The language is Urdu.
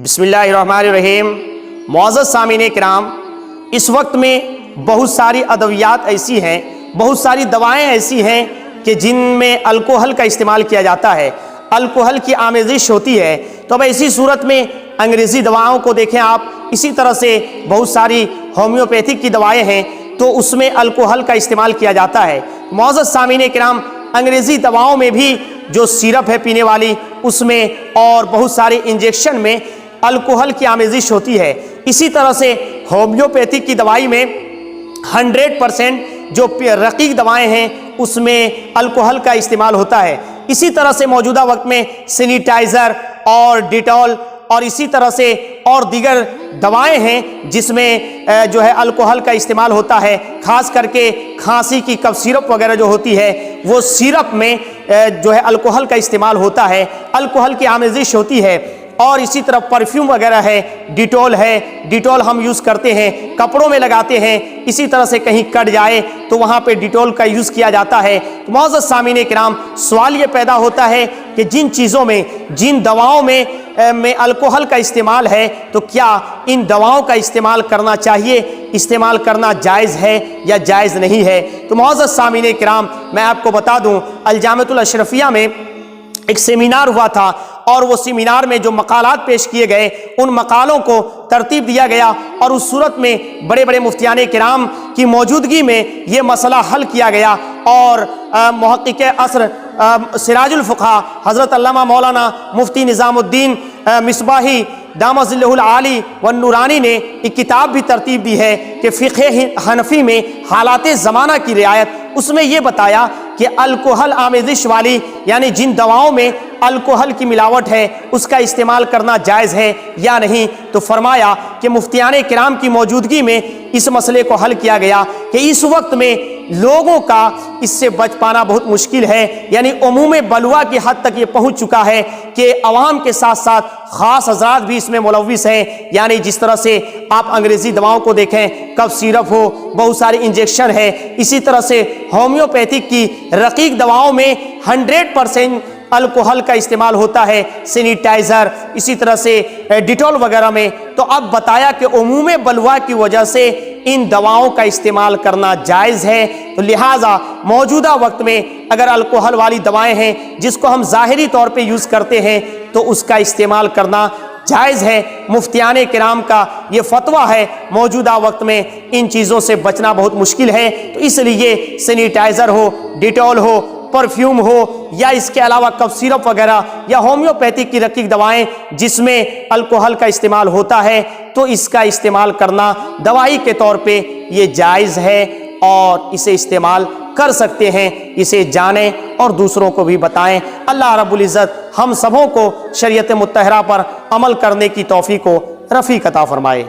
بسم اللہ الرحمن الرحیم۔ معزز سامعین کرام، اس وقت میں بہت ساری ادویات ایسی ہیں، بہت ساری دوائیں ایسی ہیں کہ جن میں الکوہل کا استعمال کیا جاتا ہے، الکوہل کی آمیزش ہوتی ہے۔ تو اب ایسی صورت میں انگریزی دواؤں کو دیکھیں آپ، اسی طرح سے بہت ساری ہومیوپیتھک کی دوائیں ہیں تو اس میں الکوہل کا استعمال کیا جاتا ہے۔ معزز سامعین کرام، انگریزی دواؤں میں بھی جو سیرپ ہے پینے والی، اس میں اور بہت سارے انجیکشن میں الکوہل کی آمیزش ہوتی ہے۔ اسی طرح سے ہومیوپیتھک کی دوائی میں 100% جو رقیق دوائیں ہیں اس میں الکوہل کا استعمال ہوتا ہے۔ اسی طرح سے موجودہ وقت میں سینیٹائزر اور ڈیٹول اور اسی طرح سے اور دیگر دوائیں ہیں جس میں جو ہے الکوہل کا استعمال ہوتا ہے۔ خاص کر کے کھانسی کی کف سیرپ وغیرہ جو ہوتی ہے، وہ سیرپ میں جو ہے الکوہل کا استعمال ہوتا ہے، الکوہل کی آمیزش ہوتی ہے۔ اور اسی طرح پرفیوم وغیرہ ہے، ڈیٹول ہے، ڈیٹول ہم یوز کرتے ہیں، کپڑوں میں لگاتے ہیں، اسی طرح سے کہیں کٹ جائے تو وہاں پہ ڈیٹول کا یوز کیا جاتا ہے۔ تو معزز سامعین کرام، سوال یہ پیدا ہوتا ہے کہ جن چیزوں میں، جن دواؤں میں الکوہل کا استعمال ہے تو کیا ان دواؤں کا استعمال کرنا چاہیے، استعمال کرنا جائز ہے یا جائز نہیں ہے؟ تو معزز سامعین کرام، میں آپ کو بتا دوں، الجامعۃ الاشرفیہ میں ایک سیمینار ہوا تھا اور وہ سیمینار میں جو مقالات پیش کیے گئے، ان مقالوں کو ترتیب دیا گیا اور اس صورت میں بڑے بڑے مفتیان کرام کی موجودگی میں یہ مسئلہ حل کیا گیا۔ اور محقق عصر سراج الفقہاء حضرت علامہ مولانا مفتی نظام الدین مصباحی دامت ظلہ العالی والنورانی نے ایک کتاب بھی ترتیب دی ہے کہ فقہ حنفی میں حالات زمانہ کی رعایت، اس میں یہ بتایا کہ الکوہل آمیزش والی یعنی جن دواؤں میں الکوہل کی ملاوٹ ہے اس کا استعمال کرنا جائز ہے یا نہیں۔ تو فرمایا کہ مفتیان کرام کی موجودگی میں اس مسئلے کو حل کیا گیا کہ اس وقت میں لوگوں کا اس سے بچ پانا بہت مشکل ہے، یعنی عموم بلوا کی حد تک یہ پہنچ چکا ہے کہ عوام کے ساتھ ساتھ خاص حضرات بھی اس میں ملوث ہیں۔ یعنی جس طرح سے آپ انگریزی دواؤں کو دیکھیں، کف سیرپ ہو، بہت سارے انجیکشن ہے، اسی طرح سے ہومیوپیتھک کی رقیق دواؤں میں 100% الکوہل کا استعمال ہوتا ہے، سینیٹائزر، اسی طرح سے ڈیٹول وغیرہ میں۔ تو اب بتایا کہ عموم بلوا کی وجہ سے ان دواؤں کا استعمال کرنا جائز ہے، تو لہٰذا موجودہ وقت میں اگر الکوہل والی دوائیں ہیں جس کو ہم ظاہری طور پہ یوز کرتے ہیں تو اس کا استعمال کرنا جائز ہے۔ مفتیان کرام کا یہ فتویٰ ہے، موجودہ وقت میں ان چیزوں سے بچنا بہت مشکل ہے، تو اس لیے سینیٹائزر ہو، ڈیٹول ہو، پرفیوم ہو یا اس کے علاوہ کف سیرپ وغیرہ یا ہومیوپیتھک کی رقیق دوائیں جس میں الکوہل کا استعمال ہوتا ہے، تو اس کا استعمال کرنا دوائی کے طور پہ یہ جائز ہے اور اسے استعمال کر سکتے ہیں۔ اسے جانیں اور دوسروں کو بھی بتائیں۔ اللہ رب العزت ہم سبوں کو شریعت مطہرہ پر عمل کرنے کی توفیق و رفیق عطا فرمائے۔